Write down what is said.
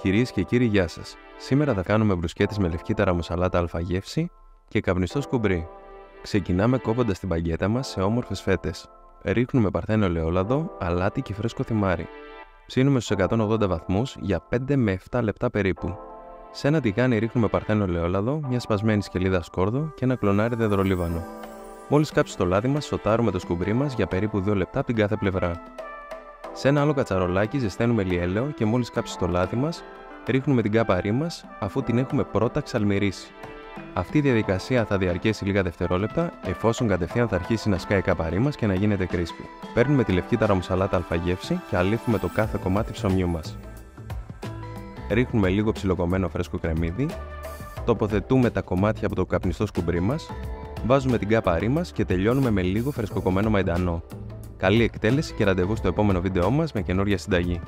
Κυρίες και κύριοι, γεια σας. Σήμερα θα κάνουμε μπρουσκέτες με λευκή ταραμοσαλάτα αλφαγεύση και καπνιστό σκουμπρί. Ξεκινάμε κόβοντας την μπαγκέτα μας σε όμορφες φέτες. Ρίχνουμε παρθένο ελαιόλαδο, αλάτι και φρέσκο θυμάρι. Ψήνουμε στους 180 βαθμούς για 5 με 7 λεπτά περίπου. Σε ένα τηγάνι ρίχνουμε παρθένο ελαιόλαδο, μια σπασμένη σκελίδα σκόρδο και ένα κλονάρι δεδρολίβανο. Μόλις κάψει το λάδι μας, σοτάρουμε το σκουμπρί μας για περίπου 2 λεπτά από την κάθε πλευρά. Σε ένα άλλο κατσαρολάκι ζεσταίνουμε λιέλαιο και μόλις κάψει το λάδι μας, ρίχνουμε την κάπαρή μας αφού την έχουμε πρώτα ξαλμυρίσει. Αυτή η διαδικασία θα διαρκέσει λίγα δευτερόλεπτα, εφόσον κατευθείαν θα αρχίσει να σκάει η κάπαρή μας και να γίνεται κρίσπι. Παίρνουμε τη λευκή ταραμοσαλάτα αλφαγεύση και αλείφουμε το κάθε κομμάτι ψωμιού μας. Ρίχνουμε λίγο ψιλοκομμένο φρέσκο κρεμμύδι, τοποθετούμε τα κομμάτια από το καπνιστό σκουμπρί μας, βάζουμε την κάπαρή μας και τελειώνουμε με λίγο φρεσκοκομμένο μαϊντανό. Καλή εκτέλεση και ραντεβού στο επόμενο βίντεό μας με καινούργια συνταγή.